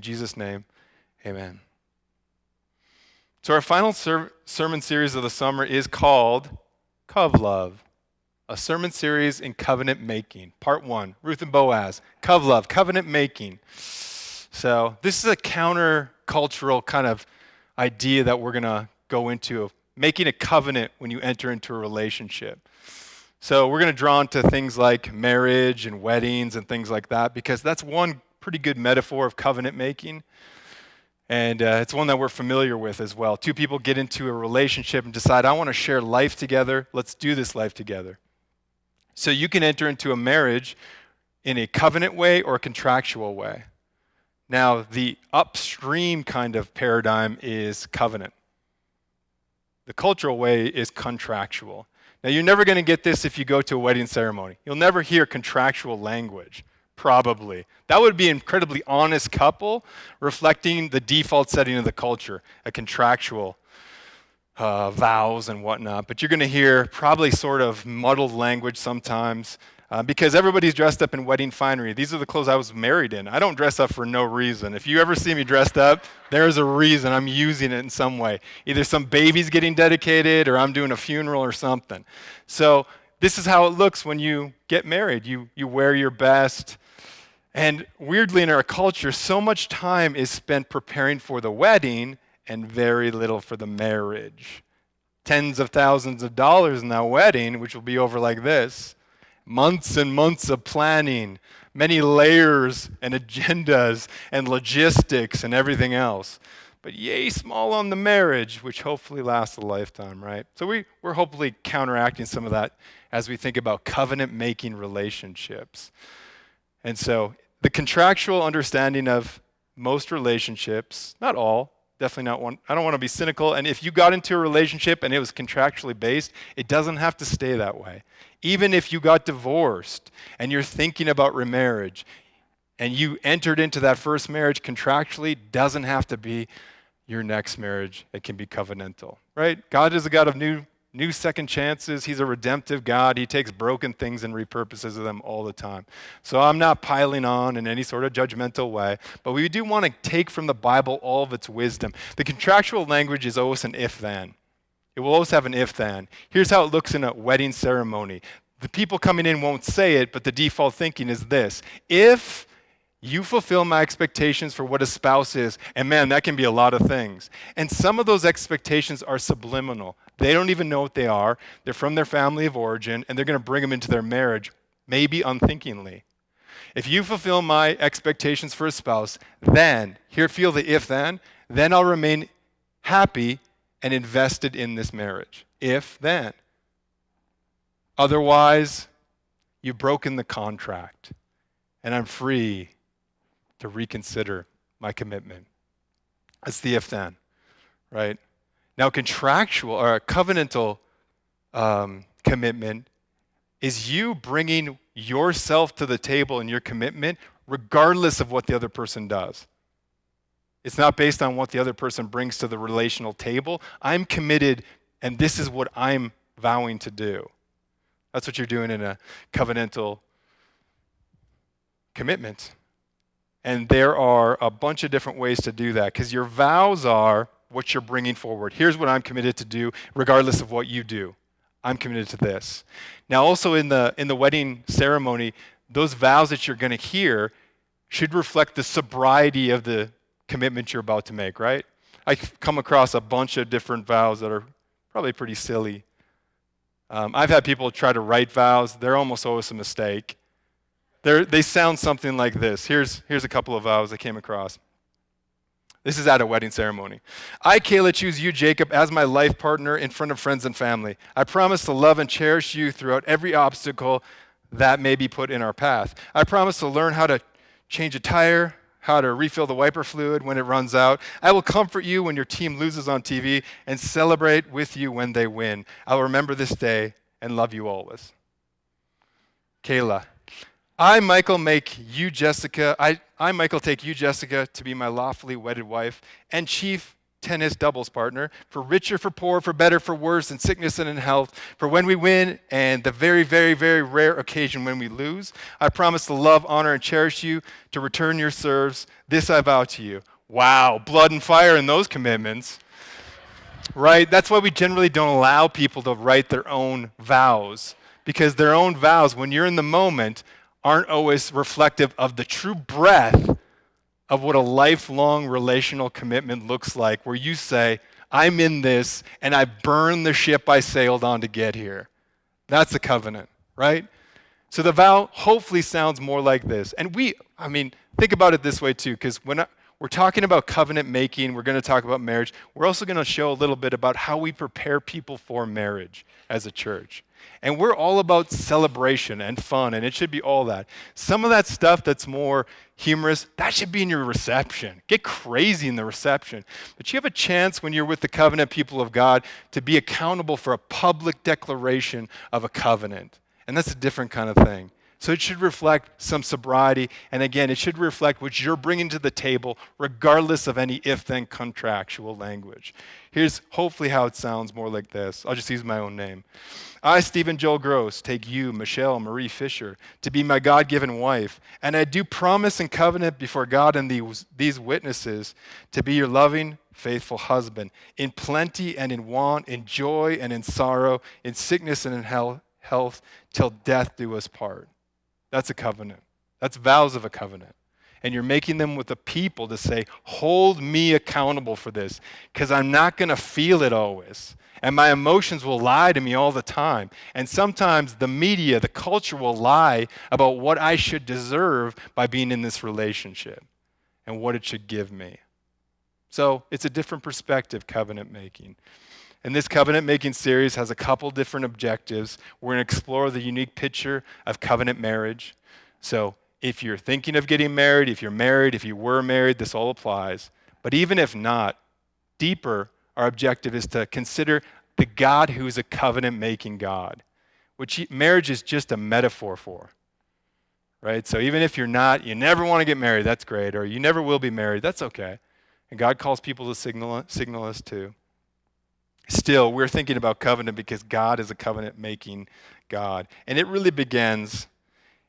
In Jesus' name, amen. So our final sermon series of the summer is called Cov Love, a sermon series in covenant making. Part 1, Ruth and Boaz, Cov Love, covenant making. So this is a counter-cultural kind of idea that we're going to go into, of making a covenant when you enter into a relationship. So we're going to draw into things like marriage and weddings and things like that, because that's one pretty good metaphor of covenant making. And it's one that we're familiar with as well. Two people get into a relationship and decide, I want to share life together. Let's do this life together. So you can enter into a marriage in a covenant way or a contractual way. Now, the upstream kind of paradigm is covenant. The cultural way is contractual. Now, you're never going to get this if you go to a wedding ceremony. You'll never hear contractual language, probably. That would be an incredibly honest couple reflecting the default setting of the culture, a contractual vows and whatnot. But you're going to hear probably sort of muddled language sometimes because everybody's dressed up in wedding finery. These are the clothes I was married in. I don't dress up for no reason. If you ever see me dressed up, there's a reason. I'm using it in some way. Either some baby's getting dedicated or I'm doing a funeral or something. So this is how it looks when you get married. You wear your best. And weirdly, in our culture, so much time is spent preparing for the wedding and very little for the marriage. Tens of thousands of dollars in that wedding, which will be over like this. Months and months of planning, many layers and agendas and logistics and everything else. But yay, small on the marriage, which hopefully lasts a lifetime, right? So we're hopefully counteracting some of that as we think about covenant-making relationships. And so the contractual understanding of most relationships, not all, definitely not one. I don't want to be cynical. And if you got into a relationship and it was contractually based, it doesn't have to stay that way. Even if you got divorced and you're thinking about remarriage and you entered into that first marriage contractually, doesn't have to be your next marriage. It can be covenantal, right? God is a God of new second chances. He's a redemptive God. He takes broken things and repurposes them all the time. So I'm not piling on in any sort of judgmental way, but we do want to take from the Bible all of its wisdom. The contractual language is always an if-then. It will always have an if-then. Here's how it looks in a wedding ceremony. The people coming in won't say it, but the default thinking is this: if you fulfill my expectations for what a spouse is, and man, that can be a lot of things. And some of those expectations are subliminal. They don't even know what they are. They're from their family of origin, and they're going to bring them into their marriage, maybe unthinkingly. If you fulfill my expectations for a spouse, then, here feel the if-then, then I'll remain happy and invested in this marriage. If then. Otherwise, you've broken the contract, and I'm free to reconsider my commitment. That's the if-then, right? Now, contractual or covenantal commitment is you bringing yourself to the table in your commitment regardless of what the other person does. It's not based on what the other person brings to the relational table. I'm committed, and this is what I'm vowing to do. That's what you're doing in a covenantal commitment. And there are a bunch of different ways to do that, because your vows are what you're bringing forward. Here's what I'm committed to do, regardless of what you do. I'm committed to this. Now, also in the wedding ceremony, those vows that you're going to hear should reflect the sobriety of the commitment you're about to make, right? I've come across a bunch of different vows that are probably pretty silly. I've had people try to write vows. They're almost always a mistake. They sound something like this. Here's a couple of vows I came across. This is at a wedding ceremony. I, Kayla, choose you, Jacob, as my life partner in front of friends and family. I promise to love and cherish you throughout every obstacle that may be put in our path. I promise to learn how to change a tire, how to refill the wiper fluid when it runs out. I will comfort you when your team loses on TV and celebrate with you when they win. I'll remember this day and love you always. Kayla. I, Michael, take you, Jessica, to be my lawfully wedded wife and chief tennis doubles partner, for richer, for poor, for better, for worse, in sickness and in health, for when we win and the very, very, very rare occasion when we lose. I promise to love, honor, and cherish you, to return your service. This I vow to you. Wow, blood and fire in those commitments. Right? That's why we generally don't allow people to write their own vows, because their own vows, when you're in the moment, aren't always reflective of the true breadth of what a lifelong relational commitment looks like, where you say, I'm in this and I burned the ship I sailed on to get here. That's a covenant, right? So the vow hopefully sounds more like this. And think about it this way too, because when we're talking about covenant making, we're going to talk about marriage. We're also going to show a little bit about how we prepare people for marriage as a church. And we're all about celebration and fun, and it should be all that. Some of that stuff that's more humorous, that should be in your reception. Get crazy in the reception. But you have a chance when you're with the covenant people of God to be accountable for a public declaration of a covenant. And that's a different kind of thing. So it should reflect some sobriety, and again, it should reflect what you're bringing to the table, regardless of any if-then contractual language. Here's hopefully how it sounds more like this. I'll just use my own name. I, Stephen Joel Gross, take you, Michelle Marie Fisher, to be my God-given wife, and I do promise and covenant before God and these witnesses to be your loving, faithful husband, in plenty and in want, in joy and in sorrow, in sickness and in health, till death do us part. That's a covenant. That's vows of a covenant. And you're making them with the people to say, hold me accountable for this, because I'm not going to feel it always. And my emotions will lie to me all the time. And sometimes the media, the culture will lie about what I should deserve by being in this relationship and what it should give me. So it's a different perspective, covenant making. And this covenant making series has a couple different objectives. We're going to explore the unique picture of covenant marriage. So if you're thinking of getting married, if you're married, if you were married, this all applies. But even if not, deeper, our objective is to consider the God who is a covenant making God, which marriage is just a metaphor for. Right? So even if you're not, you never want to get married, that's great. Or you never will be married, that's okay. And God calls people to signal us too. Still, we're thinking about covenant because God is a covenant-making God. And it really begins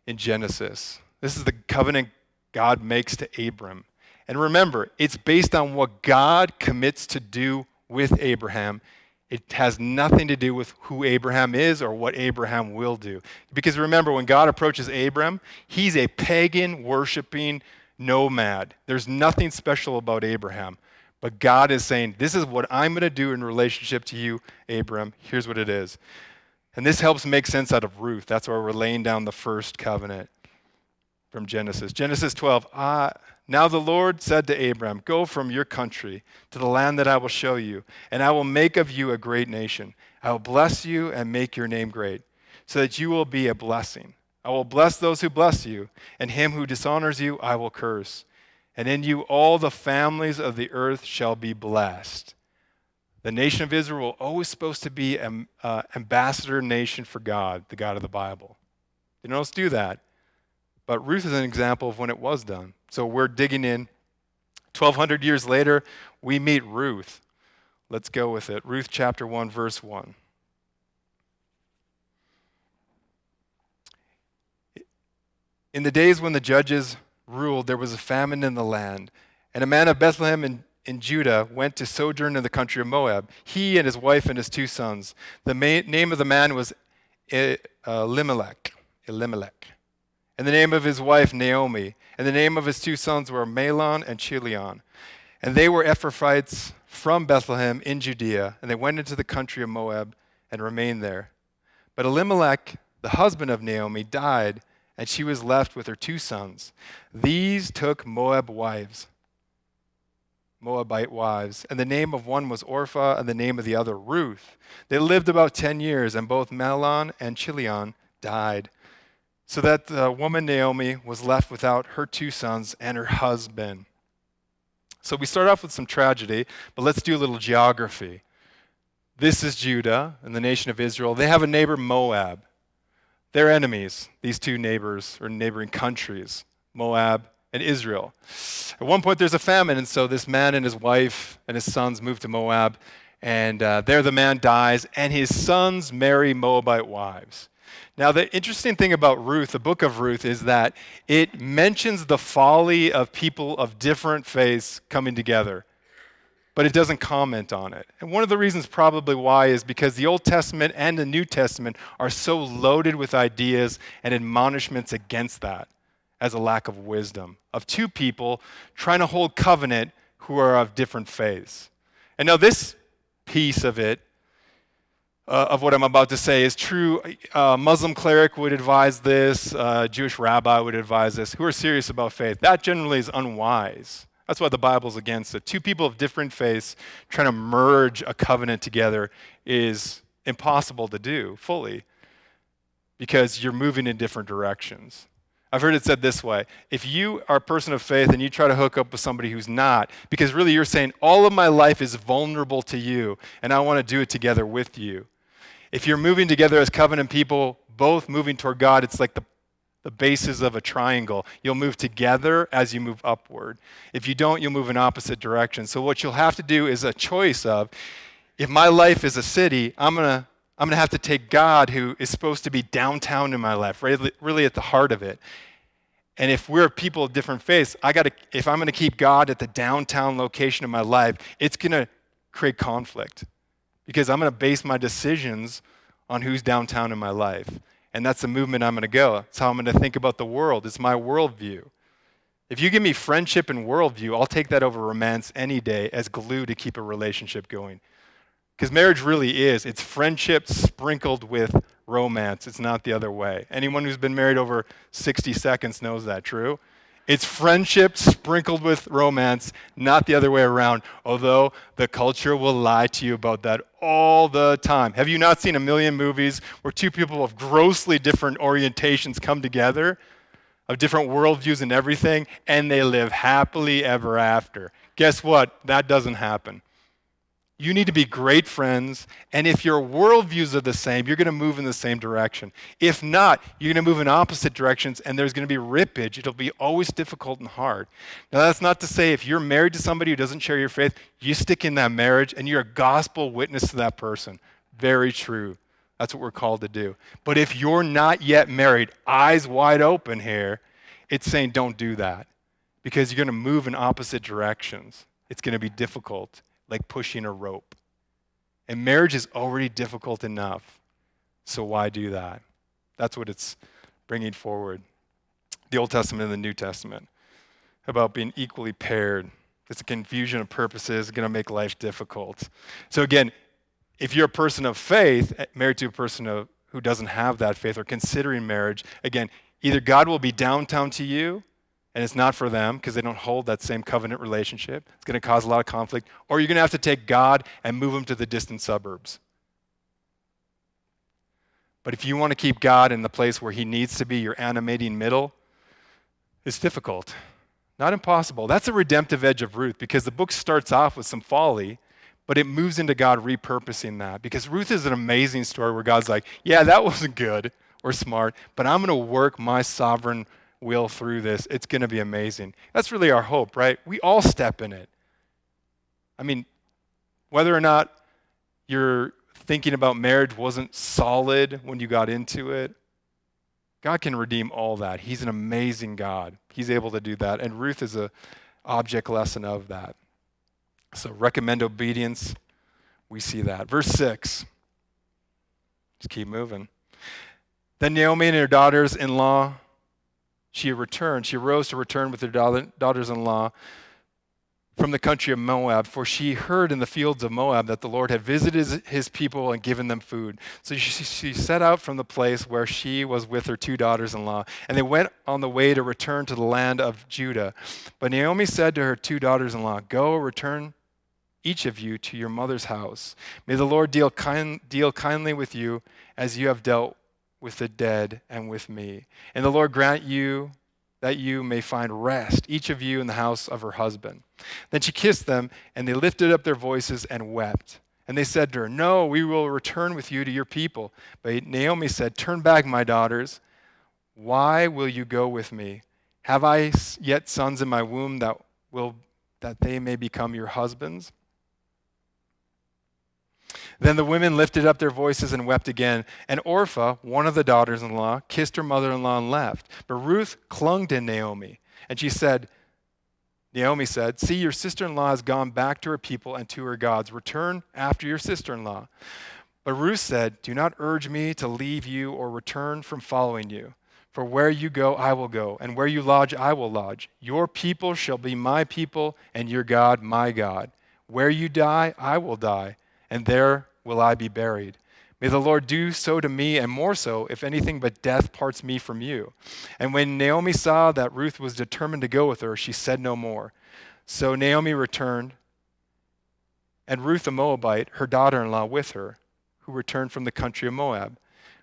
in Genesis. This is the covenant God makes to Abram. And remember, it's based on what God commits to do with Abraham. It has nothing to do with who Abraham is or what Abraham will do. Because remember, when God approaches Abram, he's a pagan, worshiping nomad. There's nothing special about Abraham. But God is saying, this is what I'm going to do in relationship to you, Abram. Here's what it is. And this helps make sense out of Ruth. That's why we're laying down the first covenant from Genesis. Genesis 12, now the Lord said to Abram, go from your country to the land that I will show you, and I will make of you a great nation. I will bless you and make your name great, so that you will be a blessing. I will bless those who bless you, and him who dishonors you I will curse. And in you all the families of the earth shall be blessed. The nation of Israel was always supposed to be an ambassador nation for God, the God of the Bible. They don't always do that. But Ruth is an example of when it was done. So we're digging in. 1,200 years later, we meet Ruth. Let's go with it. Ruth chapter 1, verse 1. In the days when the judges ruled, there was a famine in the land, and a man of Bethlehem in Judah went to sojourn in the country of Moab, he and his wife and his 2 sons. The name of the man was Elimelech, and the name of his wife Naomi, and the name of his 2 sons were Mahlon and Chilion. And they were Ephrathites from Bethlehem in Judea, and they went into the country of Moab and remained there. But Elimelech, the husband of Naomi, died, and she was left with her 2 sons. These took Moabite wives, and the name of one was Orpah, and the name of the other Ruth. They lived about 10 years, and both Mahlon and Chilion died, so that the woman Naomi was left without her 2 sons and her husband. So we start off with some tragedy, but let's do a little geography. This is Judah and the nation of Israel. They have a neighbor, Moab. They're enemies, these 2 neighbors or neighboring countries, Moab and Israel. At one point, there's a famine, and so this man and his wife and his sons move to Moab, and there the man dies, and his sons marry Moabite wives. Now, the interesting thing about Ruth, the book of Ruth, is that it mentions the folly of people of different faiths coming together, but it doesn't comment on it. And one of the reasons probably why is because the Old Testament and the New Testament are so loaded with ideas and admonishments against that as a lack of wisdom, of two people trying to hold covenant who are of different faiths. And now this piece of it, of what I'm about to say, is true. A Muslim cleric would advise this, a Jewish rabbi would advise this, who are serious about faith. That generally is unwise. That's why the Bible's against it. Two people of different faiths trying to merge a covenant together is impossible to do fully because you're moving in different directions. I've heard it said this way: if you are a person of faith and you try to hook up with somebody who's not, because really you're saying all of my life is vulnerable to you and I want to do it together with you. If you're moving together as covenant people, both moving toward God, it's like the bases of a triangle. You'll move together as you move upward. If you don't, you'll move in opposite directions. So what you'll have to do is a choice of, if my life is a city, I'm gonna have to take God, who is supposed to be downtown in my life, really at the heart of it. And if we're people of different faiths, if I'm gonna keep God at the downtown location of my life, it's gonna create conflict because I'm gonna base my decisions on who's downtown in my life. And that's the movement I'm going to go. That's how I'm going to think about the world. It's my worldview. If you give me friendship and worldview, I'll take that over romance any day as glue to keep a relationship going. Because marriage really is. It's friendship sprinkled with romance. It's not the other way. Anyone who's been married over 60 seconds knows that, true? It's friendship sprinkled with romance, not the other way around, although the culture will lie to you about that all the time. Have you not seen a million movies where two people of grossly different orientations come together, of different worldviews and everything, and they live happily ever after? Guess what? That doesn't happen. You need to be great friends, and if your worldviews are the same, you're going to move in the same direction. If not, you're going to move in opposite directions, and there's going to be rippage. It'll be always difficult and hard. Now, that's not to say if you're married to somebody who doesn't share your faith, you stick in that marriage, and you're a gospel witness to that person. Very true. That's what we're called to do. But if you're not yet married, eyes wide open here, it's saying don't do that, because you're going to move in opposite directions. It's going to be difficult, like pushing a rope. And marriage is already difficult enough, so why do that? That's what it's bringing forward. The Old Testament and the New Testament, about being equally paired. It's a confusion of purposes, going to make life difficult. So again, if you're a person of faith, married to a person who doesn't have that faith or considering marriage, again, either God will be downtown to you, and it's not for them because they don't hold that same covenant relationship. It's going to cause a lot of conflict. Or you're going to have to take God and move him to the distant suburbs. But if you want to keep God in the place where he needs to be, your animating middle, it's difficult. Not impossible. That's a redemptive edge of Ruth, because the book starts off with some folly, but it moves into God repurposing that. Because Ruth is an amazing story where God's like, yeah, that wasn't good or smart, but I'm going to work my sovereign will through this. It's going to be amazing. That's really our hope, right? We all step in it. I mean, whether or not your thinking about marriage wasn't solid when you got into it, God can redeem all that. He's an amazing God. He's able to do that. And Ruth is an object lesson of that. So recommend obedience. We see that. Verse 6. Just keep moving. Then Naomi and her daughters-in-law, she arose to return with her daughters-in-law from the country of Moab, for she heard in the fields of Moab that the Lord had visited his people and given them food. So she set out from the place where she was with her two daughters-in-law, and they went on the way to return to the land of Judah. But Naomi said to her two daughters-in-law, "Go, return each of you to your mother's house. May the Lord deal kindly with you as you have dealt with the dead and with me. And the Lord grant you that you may find rest, each of you in the house of her husband." Then she kissed them, and they lifted up their voices and wept. And they said to her, "No, we will return with you to your people." But Naomi said, "Turn back, my daughters. Why will you go with me? Have I yet sons in my womb that they may become your husbands? Then the women lifted up their voices and wept again. And Orpah, one of the daughters-in-law, kissed her mother-in-law and left. But Ruth clung to Naomi, and Naomi said, "See, your sister-in-law has gone back to her people and to her gods. Return after your sister-in-law." But Ruth said, "Do not urge me to leave you or return from following you. For where you go, I will go, and where you lodge, I will lodge. Your people shall be my people, and your God, my God. Where you die, I will die, and there will I be buried. May the Lord do so to me, and more so, if anything but death parts me from you." And when Naomi saw that Ruth was determined to go with her, she said no more. So Naomi returned, and Ruth the Moabite, her daughter-in-law, with her, who returned from the country of Moab.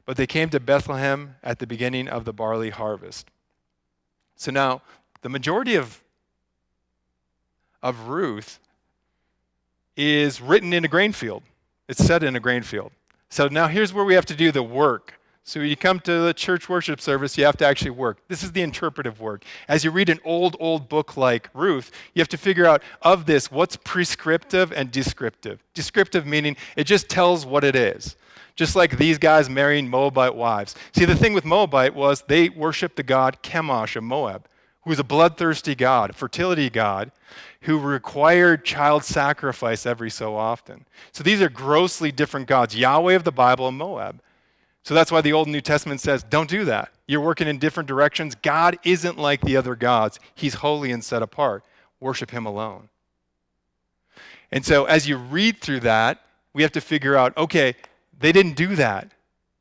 But they came to Bethlehem at the beginning of the barley harvest. So now, the majority of Ruth is written in a grain field. It's set in a grain field. So now here's where we have to do the work. So you come to the church worship service, you have to actually work. This is the interpretive work. As you read an old book like Ruth, you have to figure out, of this, what's prescriptive and descriptive. Descriptive meaning it just tells what it is. Just like these guys marrying Moabite wives. See, the thing with Moabite was they worshiped the god Chemosh of Moab, who was a bloodthirsty god, a fertility god, who required child sacrifice every so often. So these are grossly different gods, Yahweh of the Bible and Moab. So that's why the Old and New Testament says, don't do that. You're working in different directions. God isn't like the other gods. He's holy and set apart. Worship him alone. And so as you read through that, we have to figure out, okay, they didn't do that.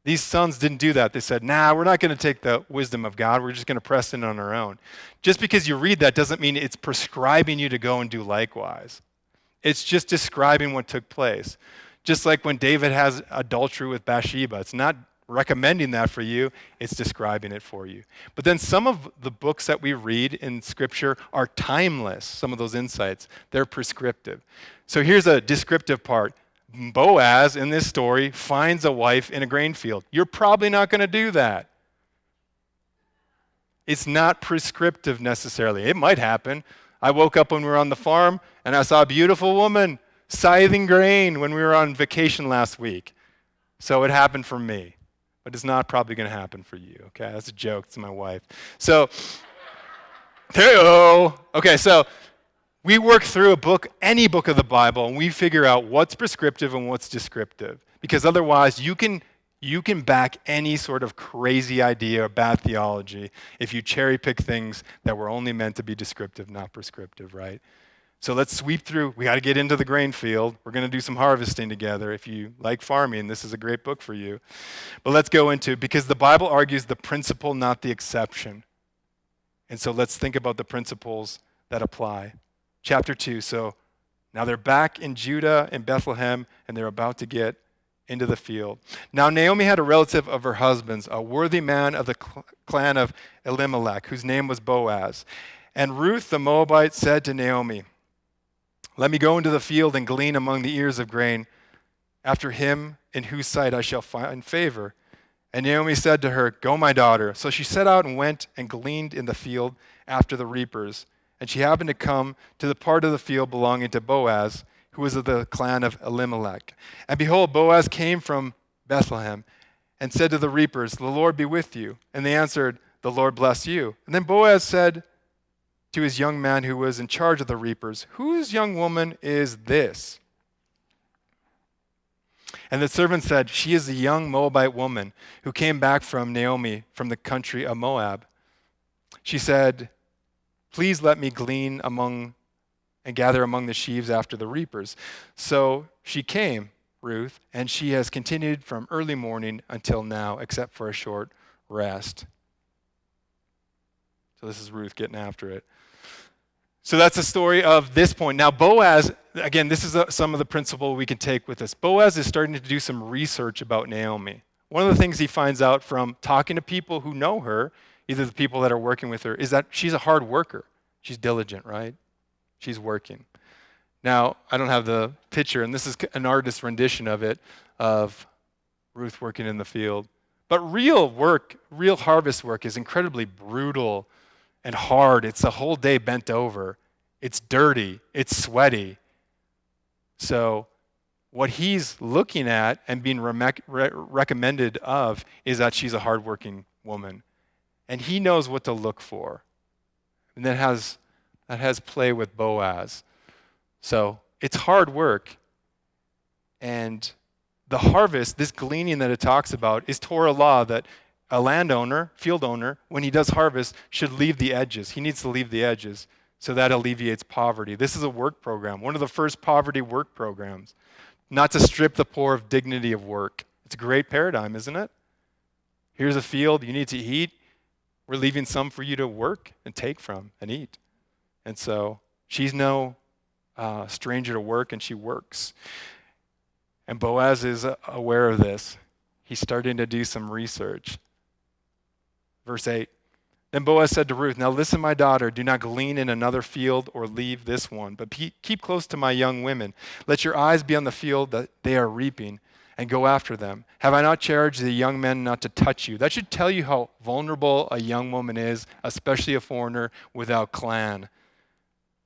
These sons didn't do that. They said, nah, we're not going to take the wisdom of God. We're just going to press in on our own. Just because you read that doesn't mean it's prescribing you to go and do likewise. It's just describing what took place. Just like when David has adultery with Bathsheba. It's not recommending that for you. It's describing it for you. But then some of the books that we read in Scripture are timeless, some of those insights. They're prescriptive. So here's a descriptive part. Boaz, in this story, finds a wife in a grain field. You're probably not going to do that. It's not prescriptive necessarily. It might happen. I woke up when we were on the farm, and I saw a beautiful woman scything grain when we were on vacation last week. So it happened for me. But it's not probably going to happen for you, okay? That's a joke. It's my wife. So, okay, so we work through a book, any book of the Bible, and we figure out what's prescriptive and what's descriptive. Because otherwise, you can back any sort of crazy idea or bad theology if you cherry pick things that were only meant to be descriptive, not prescriptive, right? So let's sweep through. We got to get into the grain field. We're going to do some harvesting together. If you like farming, this is a great book for you. But let's go into, because the Bible argues the principle, not the exception. And so let's think about the principles that apply. Chapter 2. So now they're back in Judah, in Bethlehem, and they're about to get into the field. Now Naomi had a relative of her husband's, a worthy man of the clan of Elimelech, whose name was Boaz. And Ruth the Moabite said to Naomi, "Let me go into the field and glean among the ears of grain after him in whose sight I shall find favor." And Naomi said to her, "Go, my daughter." So she set out and went and gleaned in the field after the reapers. And she happened to come to the part of the field belonging to Boaz, who was of the clan of Elimelech. And behold, Boaz came from Bethlehem and said to the reapers, "The Lord be with you." And they answered, "The Lord bless you." And then Boaz said to his young man who was in charge of the reapers, "Whose young woman is this?" And the servant said, "She is a young Moabite woman who came back from Naomi from the country of Moab." She said, "Please let me glean among and gather among the sheaves after the reapers." So she came, Ruth, and she has continued from early morning until now, except for a short rest. So this is Ruth getting after it. So that's the story of this point. Now Boaz, again, this is some of the principle we can take with this. Boaz is starting to do some research about Naomi. One of the things he finds out from talking to people who know her, either the people that are working with her, is that she's a hard worker. She's diligent, right? She's working. Now, I don't have the picture, and this is an artist's rendition of it, of Ruth working in the field. But real work, real harvest work is incredibly brutal and hard. It's a whole day bent over. It's dirty. It's sweaty. So what he's looking at and being recommended of is that she's a hardworking woman. And he knows what to look for. And that has play with Boaz. So it's hard work. And the harvest, this gleaning that it talks about, is Torah law that a landowner, field owner, when he does harvest, should leave the edges. He needs to leave the edges, so that alleviates poverty. This is a work program, one of the first poverty work programs. Not to strip the poor of dignity of work. It's a great paradigm, isn't it? Here's a field you need to eat. We're leaving some for you to work and take from and eat. And so she's no stranger to work, and she works. And Boaz is aware of this. He's starting to do some research. Verse 8, then Boaz said to Ruth, now listen, my daughter, do not glean in another field or leave this one, but keep close to my young women. Let your eyes be on the field that they are reaping, and go after them. Have I not charged the young men not to touch you? That should tell you how vulnerable a young woman is, especially a foreigner without clan.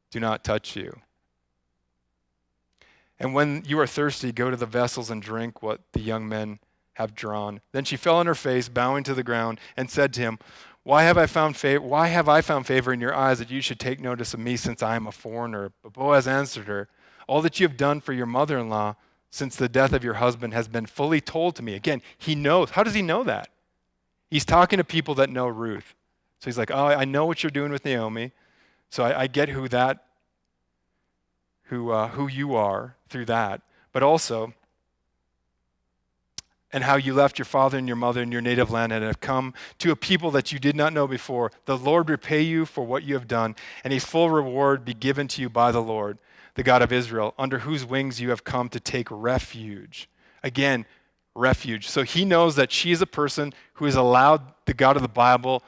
Do not touch you. And when you are thirsty, go to the vessels and drink what the young men have drawn. Then she fell on her face, bowing to the ground, and said to him, Why have I found favor in your eyes that you should take notice of me, since I am a foreigner? But Boaz answered her, all that you have done for your mother-in-law since the death of your husband has been fully told to me. Again, he knows. How does he know that? He's talking to people that know Ruth. So he's like, oh, I know what you're doing with Naomi. So I get who you are through that. But also, and how you left your father and your mother in your native land and have come to a people that you did not know before. The Lord repay you for what you have done, and a full reward be given to you by the Lord, the God of Israel, under whose wings you have come to take refuge. Again, refuge. So he knows that she is a person who has allowed the God of the Bible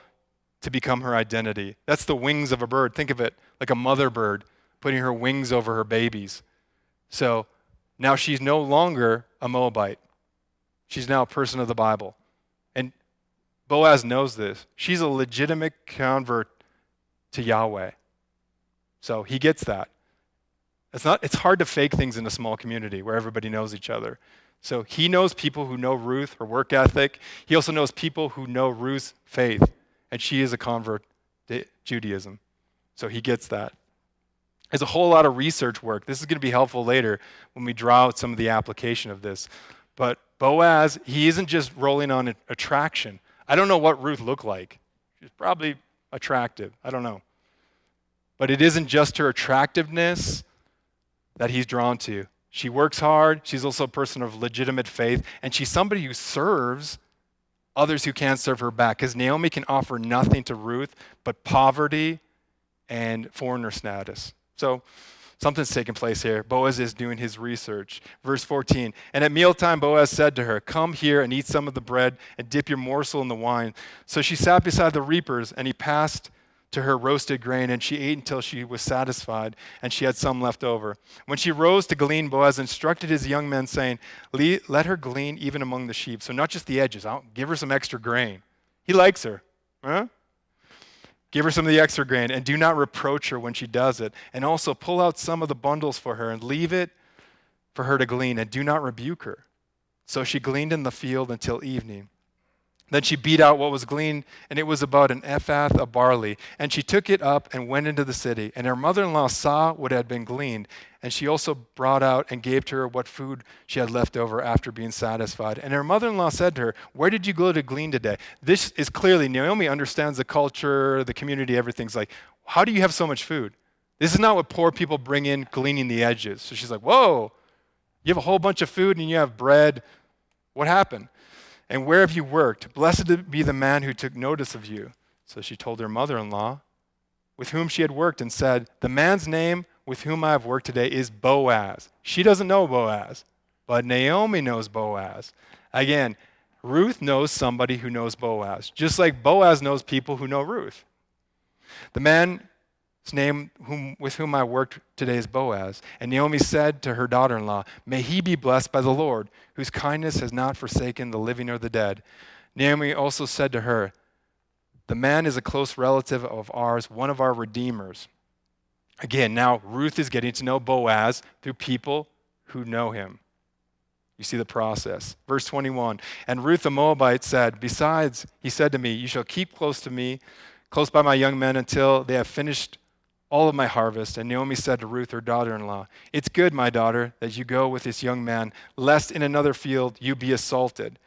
to become her identity. That's the wings of a bird. Think of it like a mother bird putting her wings over her babies. So now she's no longer a Moabite. She's now a person of the Bible. And Boaz knows this. She's a legitimate convert to Yahweh. So he gets that. It's hard to fake things in a small community where everybody knows each other. So he knows people who know Ruth, her work ethic. He also knows people who know Ruth's faith, and she is a convert to Judaism. So he gets that. There's a whole lot of research work. This is going to be helpful later when we draw out some of the application of this. But Boaz, he isn't just rolling on attraction. I don't know what Ruth looked like. She's probably attractive. I don't know. But it isn't just her attractiveness that he's drawn to. She works hard. She's also a person of legitimate faith. And she's somebody who serves others who can't serve her back. Because Naomi can offer nothing to Ruth but poverty and foreigner status. So something's taking place here. Boaz is doing his research. Verse 14, and at mealtime Boaz said to her, come here and eat some of the bread and dip your morsel in the wine. So she sat beside the reapers, and he passed to her roasted grain, and she ate until she was satisfied, and she had some left over. When she rose to glean, Boaz instructed his young men, saying, let her glean even among the sheep. So not just the edges. I'll give her some extra grain. He likes her. Huh? Give her some of the extra grain, and do not reproach her when she does it. And also pull out some of the bundles for her, and leave it for her to glean, and do not rebuke her. So she gleaned in the field until evening. Then she beat out what was gleaned, and it was about an ephah of barley. And she took it up and went into the city. And her mother-in-law saw what had been gleaned, and she also brought out and gave to her what food she had left over after being satisfied. And her mother-in-law said to her, where did you go to glean today? This is clearly, Naomi understands the culture, the community, everything's like, how do you have so much food? This is not what poor people bring in gleaning the edges. So she's like, whoa, you have a whole bunch of food and you have bread. What happened? And where have you worked? Blessed be the man who took notice of you. So she told her mother-in-law, with whom she had worked, and said, the man's name with whom I have worked today is Boaz. She doesn't know Boaz, but Naomi knows Boaz. Again, Ruth knows somebody who knows Boaz, just like Boaz knows people who know Ruth. The man's name with whom I worked today is Boaz. And Naomi said to her daughter-in-law, may he be blessed by the Lord, whose kindness has not forsaken the living or the dead. Naomi also said to her, The man is a close relative of ours, one of our redeemers. Again, now Ruth is getting to know Boaz through people who know him. You see the process. Verse 21, and Ruth the Moabite said, besides, he said to me, you shall keep close to me, close by my young men until they have finished all of my harvest. And Naomi said to Ruth, her daughter-in-law, it's good, my daughter, that you go with this young man, lest in another field you be assaulted.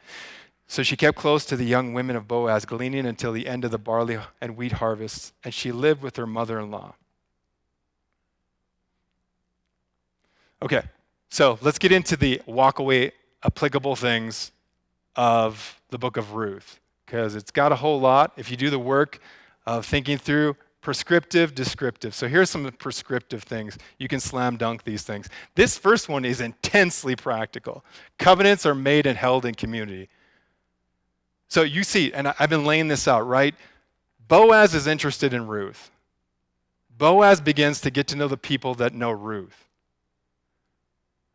So she kept close to the young women of Boaz, gleaning until the end of the barley and wheat harvests, and she lived with her mother-in-law. Okay, so let's get into the walk-away applicable things of the book of Ruth, because it's got a whole lot if you do the work of thinking through prescriptive, descriptive. So here's some prescriptive things. You can slam dunk these things. This first one is intensely practical. Covenants are made and held in community. So you see, and I've been laying this out, right? Boaz is interested in Ruth. Boaz begins to get to know the people that know Ruth.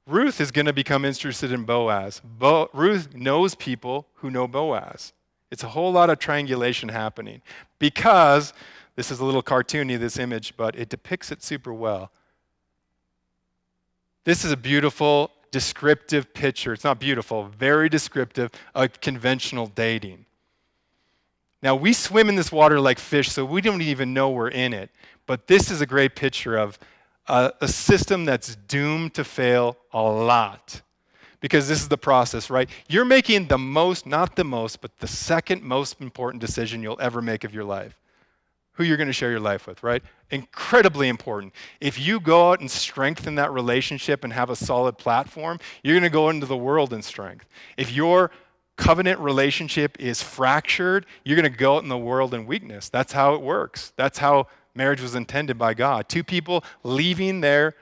Ruth is going to become interested in Boaz. Ruth knows people who know Boaz. It's a whole lot of triangulation happening because, this is a little cartoony, this image, but it depicts it super well. This is a beautiful, descriptive picture. It's not beautiful, very descriptive of conventional dating. Now, we swim in this water like fish, so we don't even know we're in it. But this is a great picture of a system that's doomed to fail a lot. Because this is the process, right? You're making the most, not the most, but the second most important decision you'll ever make of your life. Who you're going to share your life with, right? Incredibly important. If you go out and strengthen that relationship and have a solid platform, you're going to go into the world in strength. If your covenant relationship is fractured, you're going to go out in the world in weakness. That's how it works. That's how marriage was intended by God. Two people leaving their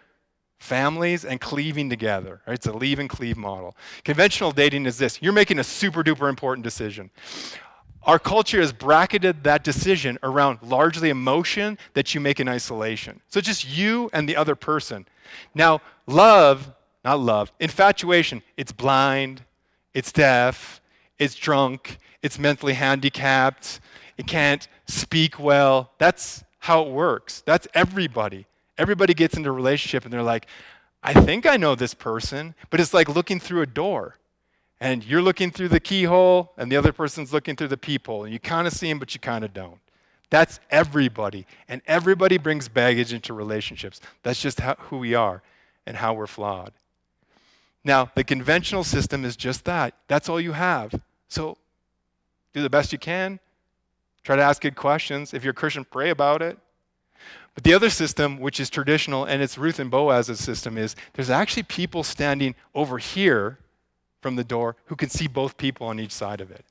families and cleaving together. Right? It's a leave and cleave model. Conventional dating is this. You're making a super duper important decision. Our culture has bracketed that decision around largely emotion that you make in isolation. So just you and the other person. Now, infatuation, it's blind, it's deaf, it's drunk, it's mentally handicapped, it can't speak well. That's how it works. That's everybody. Everybody gets into a relationship and they're like, I think I know this person, but it's like looking through a door. And you're looking through the keyhole, and the other person's looking through the peephole. And you kind of see them, but you kind of don't. That's everybody. And everybody brings baggage into relationships. That's just who we are and how we're flawed. Now, the conventional system is just that. That's all you have. So do the best you can. Try to ask good questions. If you're a Christian, pray about it. But the other system, which is traditional, and it's Ruth and Boaz's system, is there's actually people standing over here from the door who can see both people on each side of it.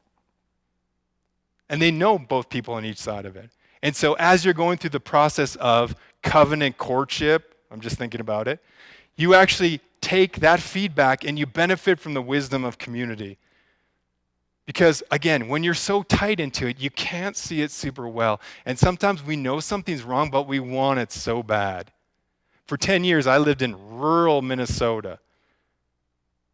And they know both people on each side of it. And so as you're going through the process of covenant courtship, I'm just thinking about it, you actually take that feedback and you benefit from the wisdom of community. Because again, when you're so tight into it, you can't see it super well. And sometimes we know something's wrong, but we want it so bad. For 10 years, I lived in rural Minnesota.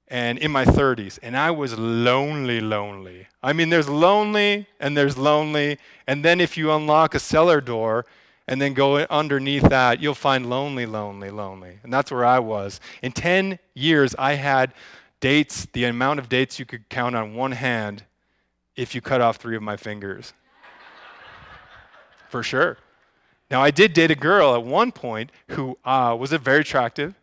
And in my 30s, and I was lonely. I mean, there's lonely, and and then if you unlock a cellar door and then go underneath that, you'll find lonely. And that's where I was. In 10 years, I had dates, the amount of dates you could count on one hand if you cut off 3 of my fingers. For sure. Now, I did date a girl at one point who was very attractive.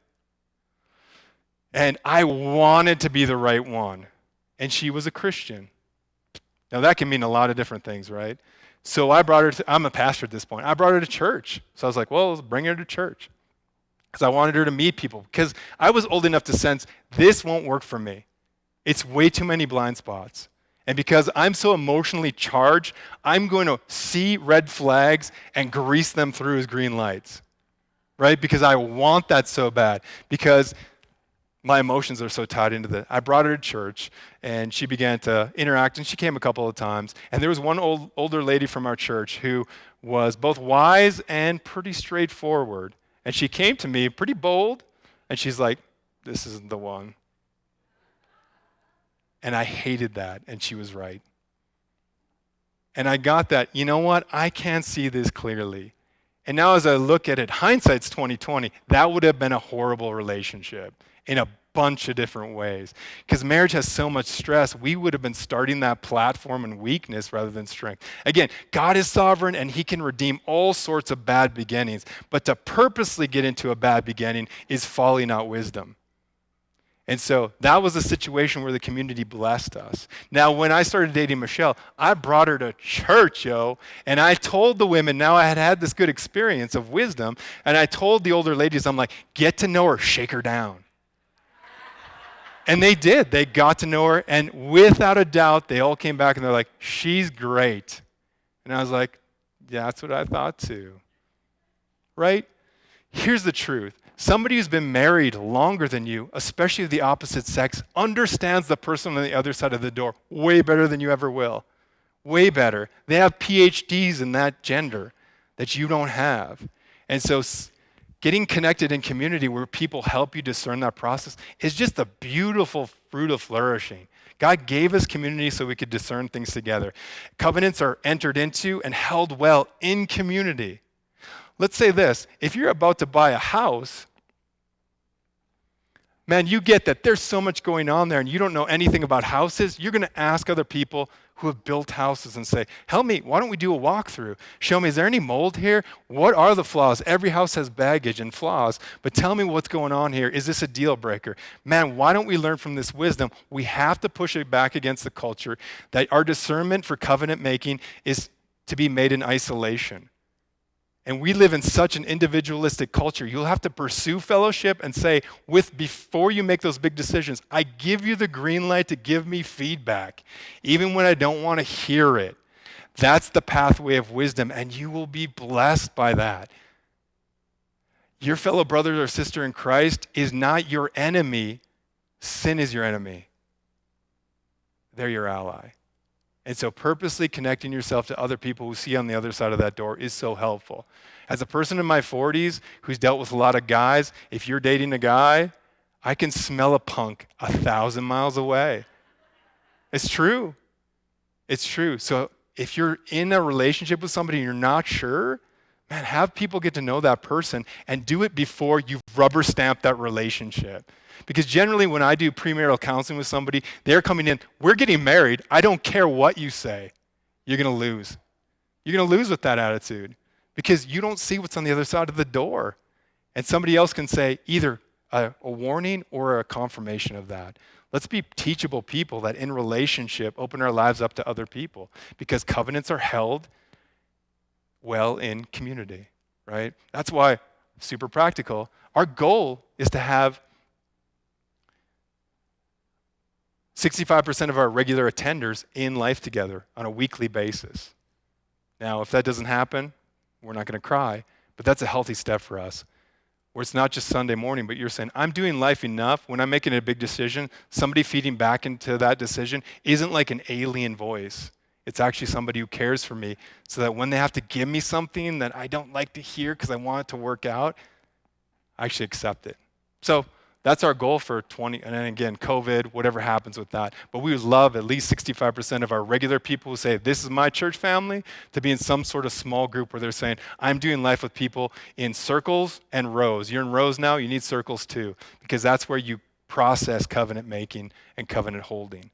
And I wanted to be the right one. And she was a Christian. Now that can mean a lot of different things, right? So I brought her I'm a pastor at this point. I brought her to church. So I was like, well, let's bring her to church. Because I wanted her to meet people. Because I was old enough to sense this won't work for me. It's way too many blind spots. And because I'm so emotionally charged, I'm going to see red flags and grease them through as green lights. Right? Because I want that so bad. Because my emotions are so tied into that. I brought her to church, and she began to interact, and she came a couple of times. And there was one older lady from our church who was both wise and pretty straightforward. And she came to me pretty bold, and she's like, this isn't the one. And I hated that, and she was right. And I got that, you know what? I can't see this clearly. And now as I look at it, hindsight's 2020, that would have been a horrible relationship in a bunch of different ways. Because marriage has so much stress, we would have been starting that platform in weakness rather than strength. Again, God is sovereign and he can redeem all sorts of bad beginnings. But to purposely get into a bad beginning is folly, not wisdom. And so that was a situation where the community blessed us. Now, when I started dating Michelle, I brought her to church, and I told the women, now I had had this good experience of wisdom, and I told the older ladies, I'm like, get to know her, shake her down. And they did. They got to know her, and without a doubt, they all came back and they're like, she's great. And I was like, yeah, that's what I thought too. Right? Here's the truth. Somebody who's been married longer than you, especially the opposite sex, understands the person on the other side of the door way better than you ever will. Way better. They have PhDs in that gender that you don't have. And so getting connected in community where people help you discern that process is just a beautiful fruit of flourishing. God gave us community so we could discern things together. Covenants are entered into and held well in community. Let's say this, if you're about to buy a house, man, you get that there's so much going on there and you don't know anything about houses, you're going to ask other people who have built houses and say, help me, why don't we do a walkthrough? Show me, is there any mold here? What are the flaws? Every house has baggage and flaws, but tell me what's going on here. Is this a deal breaker? Man, why don't we learn from this wisdom? We have to push it back against the culture that our discernment for covenant making is to be made in isolation. And we live in such an individualistic culture. You'll have to pursue fellowship and say, before you make those big decisions, I give you the green light to give me feedback, even when I don't want to hear it. That's the pathway of wisdom, and you will be blessed by that. Your fellow brother or sister in Christ is not your enemy. Sin is your enemy. They're your ally. And so purposely connecting yourself to other people who see on the other side of that door is so helpful. As a person in my 40s who's dealt with a lot of guys, if you're dating a guy, I can smell a punk 1,000 miles away. It's true. It's true. So if you're in a relationship with somebody and you're not sure, man, have people get to know that person and do it before you rubber stamp that relationship. Because generally when I do premarital counseling with somebody, they're coming in, we're getting married, I don't care what you say, you're going to lose. You're going to lose with that attitude because you don't see what's on the other side of the door. And somebody else can say either a warning or a confirmation of that. Let's be teachable people that in relationship open our lives up to other people because covenants are held well in community, right? That's why, super practical, our goal is to have 65% of our regular attenders in life together on a weekly basis. Now, if that doesn't happen, we're not going to cry, but that's a healthy step for us. Where it's not just Sunday morning, but you're saying, I'm doing life enough. When I'm making a big decision, somebody feeding back into that decision isn't like an alien voice. It's actually somebody who cares for me so that when they have to give me something that I don't like to hear because I want it to work out, I actually accept it. So that's our goal for 20, and then again, COVID, whatever happens with that. But we would love at least 65% of our regular people who say, this is my church family, to be in some sort of small group where they're saying, I'm doing life with people in circles and rows. You're in rows now, you need circles too, because that's where you process covenant making and covenant holding.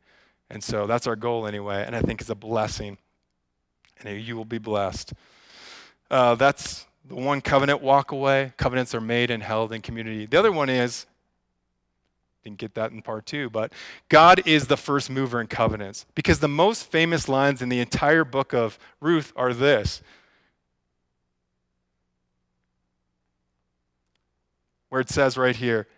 And so that's our goal anyway, and I think it's a blessing, and you will be blessed. That's the one covenant walk away. Covenants are made and held in community. The other one is, didn't get that in part 2, but God is the first mover in covenants. Because the most famous lines in the entire book of Ruth are this. Where it says right here,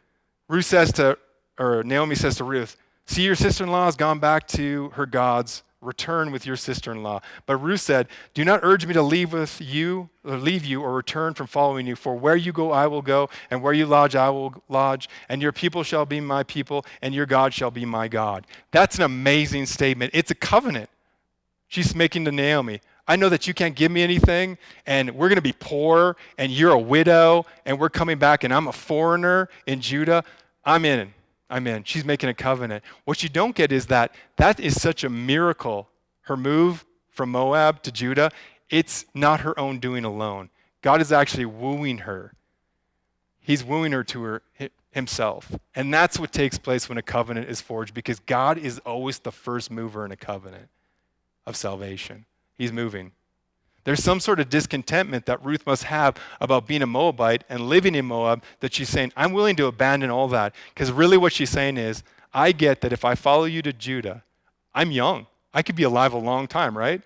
Naomi says to Ruth, see, your sister-in-law has gone back to her gods. Return with your sister-in-law. But Ruth said, do not urge me to leave you or return from following you. For where you go, I will go, and where you lodge, I will lodge, and your people shall be my people, and your God shall be my God. That's an amazing statement. It's a covenant. She's making to Naomi. I know that you can't give me anything, and we're going to be poor, and you're a widow, and we're coming back, and I'm a foreigner in Judah. I'm in. She's making a covenant. What you don't get is that is such a miracle, her move from Moab to Judah, it's not her own doing alone. God is actually wooing her. He's wooing her to himself. And that's what takes place when a covenant is forged, because God is always the first mover in a covenant of salvation. He's moving. There's some sort of discontentment that Ruth must have about being a Moabite and living in Moab, that she's saying, I'm willing to abandon all that. Because really what she's saying is, I get that if I follow you to Judah, I'm young. I could be alive a long time, right?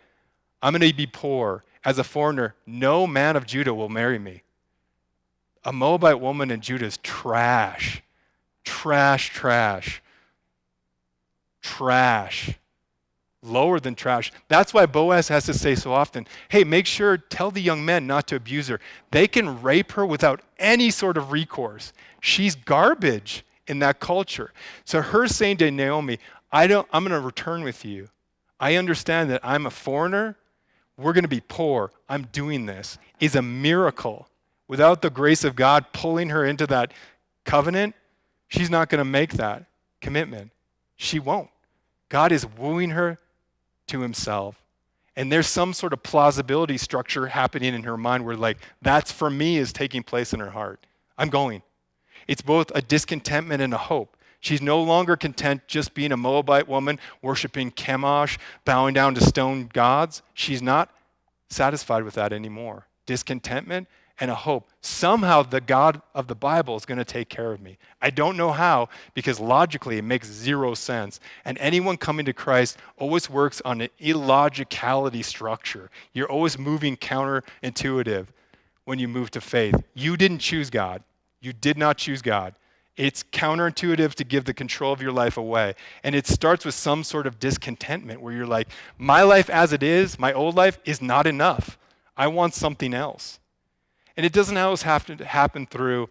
I'm going to be poor. As a foreigner, no man of Judah will marry me. A Moabite woman in Judah is trash. Trash, trash. Trash. Lower than trash. That's why Boaz has to say so often, hey, make sure, tell the young men not to abuse her. They can rape her without any sort of recourse. She's garbage in that culture. So her saying to Naomi, I'm going to return with you. I understand that I'm a foreigner. We're going to be poor. I'm doing this, is a miracle. Without the grace of God pulling her into that covenant, she's not going to make that commitment. She won't. God is wooing her to himself. And there's some sort of plausibility structure happening in her mind where, like, that's for me is taking place in her heart. I'm going. It's both a discontentment and a hope. She's no longer content just being a Moabite woman, worshiping Chemosh, bowing down to stone gods. She's not satisfied with that anymore. Discontentment and a hope. Somehow the God of the Bible is going to take care of me. I don't know how, because logically it makes zero sense. And anyone coming to Christ always works on an illogicality structure. You're always moving counterintuitive when you move to faith. You didn't choose God. You did not choose God. It's counterintuitive to give the control of your life away. And it starts with some sort of discontentment where you're like, my life as it is, my old life, is not enough. I want something else. And it doesn't always have to happen through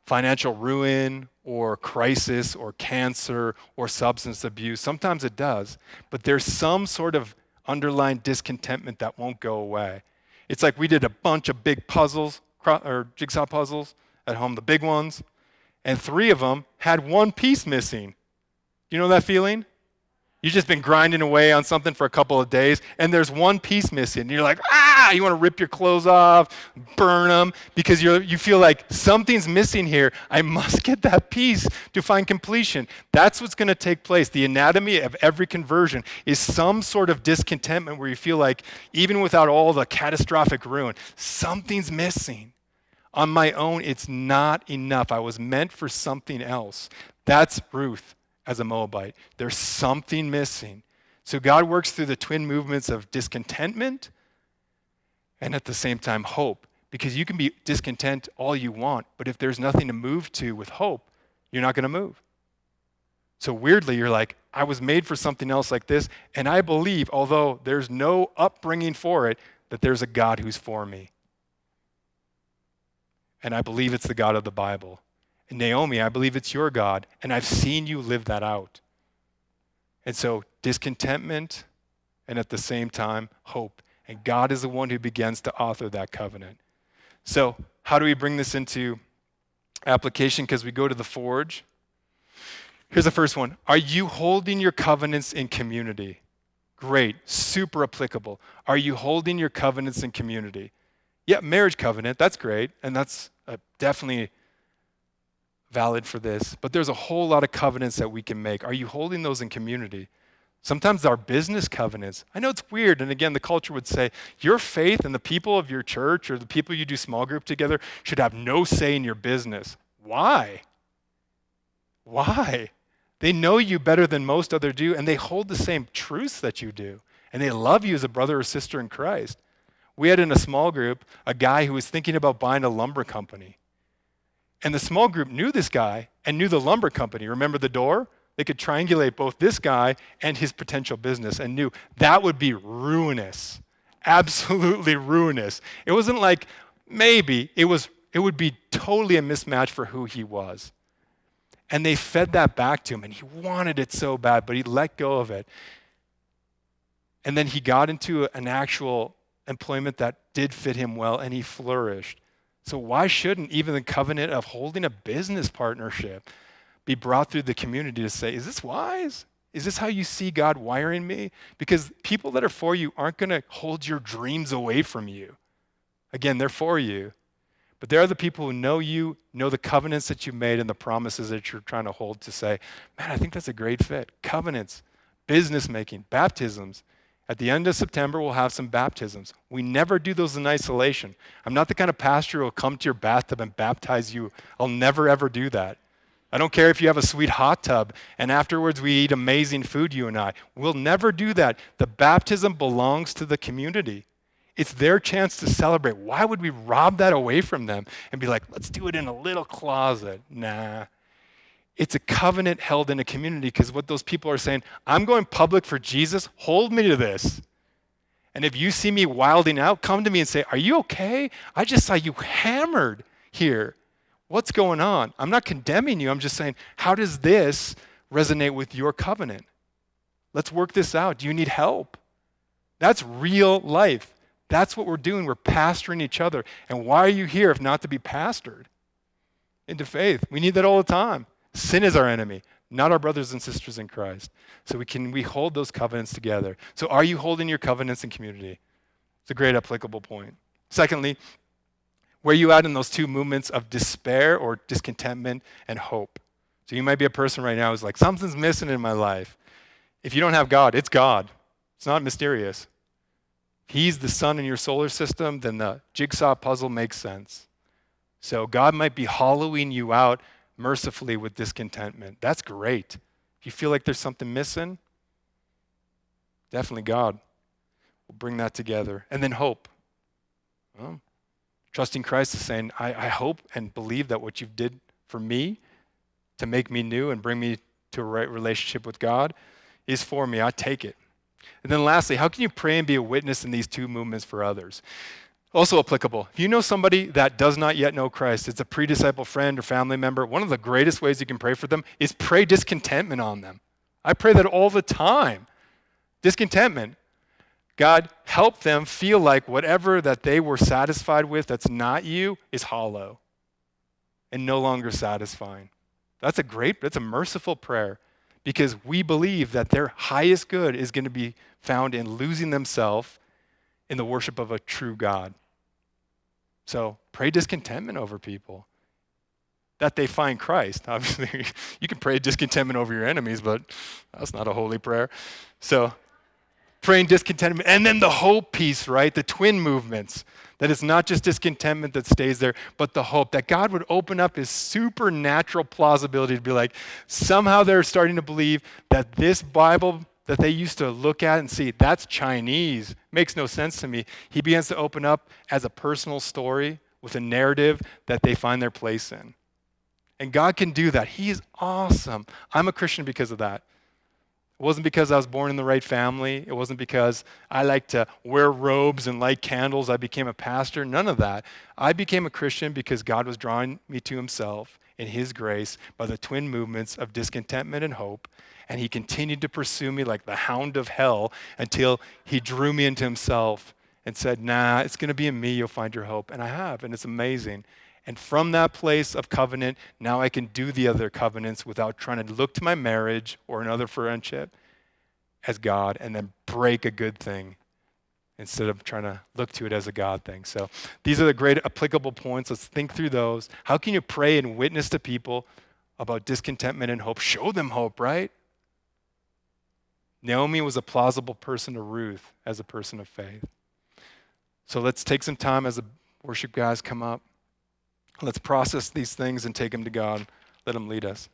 financial ruin or crisis or cancer or substance abuse. Sometimes it does. But there's some sort of underlying discontentment that won't go away. It's like we did a bunch of big puzzles, or jigsaw puzzles at home, the big ones, and 3 of them had one piece missing. You know that feeling? You've just been grinding away on something for a couple of days, and there's one piece missing. And you're like, you want to rip your clothes off, burn them, because you feel like something's missing here. I must get that piece to find completion. That's what's going to take place. The anatomy of every conversion is some sort of discontentment where you feel like, even without all the catastrophic ruin, something's missing. On my own, it's not enough. I was meant for something else. That's Ruth. As a Moabite, there's something missing. So God works through the twin movements of discontentment and at the same time hope, because you can be discontent all you want, but if there's nothing to move to with hope, you're not going to move. So weirdly, you're like, I was made for something else like this, and I believe, although there's no upbringing for it, that there's a God who's for me. And I believe it's the God of the Bible. And Naomi, I believe it's your God, and I've seen you live that out. And so discontentment and at the same time hope. And God is the one who begins to author that covenant. So how do we bring this into application? Because we go to the forge. Here's the first one. Are you holding your covenants in community? Great, super applicable. Are you holding your covenants in community? Yeah, marriage covenant, that's great, and that's definitely valid for this, but there's a whole lot of covenants that we can make. Are you holding those in community? Sometimes our business covenants. I know it's weird, and again, the culture would say, your faith and the people of your church or the people you do small group together should have no say in your business. Why? Why? They know you better than most others do, and they hold the same truths that you do, and they love you as a brother or sister in Christ. We had in a small group a guy who was thinking about buying a lumber company. And the small group knew this guy and knew the lumber company. Remember the door? They could triangulate both this guy and his potential business and knew that would be ruinous, absolutely ruinous. It wasn't like maybe, it would be totally a mismatch for who he was. And they fed that back to him, and he wanted it so bad, but he let go of it. And then he got into an actual employment that did fit him well, and he flourished. So why shouldn't even the covenant of holding a business partnership be brought through the community to say, is this wise? Is this how you see God wiring me? Because people that are for you aren't going to hold your dreams away from you. Again, they're for you. But there are the people who know you, know the covenants that you've made and the promises that you're trying to hold to say, man, I think that's a great fit. Covenants, business making, baptisms. At the end of September, we'll have some baptisms. We never do those in isolation. I'm not the kind of pastor who will come to your bathtub and baptize you. I'll never, ever do that. I don't care if you have a sweet hot tub and afterwards we eat amazing food, you and I. We'll never do that. The baptism belongs to the community. It's their chance to celebrate. Why would we rob that away from them and be like, let's do it in a little closet? Nah. It's a covenant held in a community because what those people are saying, I'm going public for Jesus, hold me to this. And if you see me wilding out, come to me and say, are you okay? I just saw you hammered here. What's going on? I'm not condemning you. I'm just saying, how does this resonate with your covenant? Let's work this out. Do you need help? That's real life. That's what we're doing. We're pastoring each other. And why are you here if not to be pastored into faith? We need that all the time. Sin is our enemy, not our brothers and sisters in Christ. So we hold those covenants together. So are you holding your covenants in community? It's a great applicable point. Secondly, where are you at in those two movements of despair or discontentment and hope? So you might be a person right now who's like, something's missing in my life. If you don't have God, it's God. It's not mysterious. He's the sun in your solar system, then the jigsaw puzzle makes sense. So God might be hollowing you out mercifully with discontentment. That's great. If you feel like there's something missing, definitely God will bring that together. And then hope. Well, trusting Christ is saying, I hope and believe that what you did for me to make me new and bring me to a right relationship with God is for me. I take it. And then lastly, how can you pray and be a witness in these two movements for others? Also applicable. If you know somebody that does not yet know Christ, it's a pre-disciple friend or family member, one of the greatest ways you can pray for them is pray discontentment on them. I pray that all the time. Discontentment. God, help them feel like whatever that they were satisfied with that's not you is hollow and no longer satisfying. That's a merciful prayer because we believe that their highest good is going to be found in losing themselves in the worship of a true God. So pray discontentment over people that they find Christ. Obviously, you can pray discontentment over your enemies, but that's not a holy prayer. So praying discontentment. And then the hope piece, right? The twin movements. That it's not just discontentment that stays there, but the hope that God would open up his supernatural plausibility to be like, somehow they're starting to believe that this Bible that they used to look at and see, that's Chinese. Makes no sense to me. He begins to open up as a personal story with a narrative that they find their place in. And God can do that. He is awesome. I'm a Christian because of that. It wasn't because I was born in the right family. It wasn't because I like to wear robes and light candles. I became a pastor. None of that. I became a Christian because God was drawing me to himself in his grace by the twin movements of discontentment and hope. And he continued to pursue me like the hound of hell until he drew me into himself and said, nah, it's going to be in me you'll find your hope. And I have, and it's amazing. And from that place of covenant, now I can do the other covenants without trying to look to my marriage or another friendship as God and then break a good thing instead of trying to look to it as a God thing. So these are the great applicable points. Let's think through those. How can you pray and witness to people about discontentment and hope? Show them hope, right? Naomi was a plausible person to Ruth as a person of faith. So let's take some time as the worship guys come up. Let's process these things and take them to God. Let him lead us.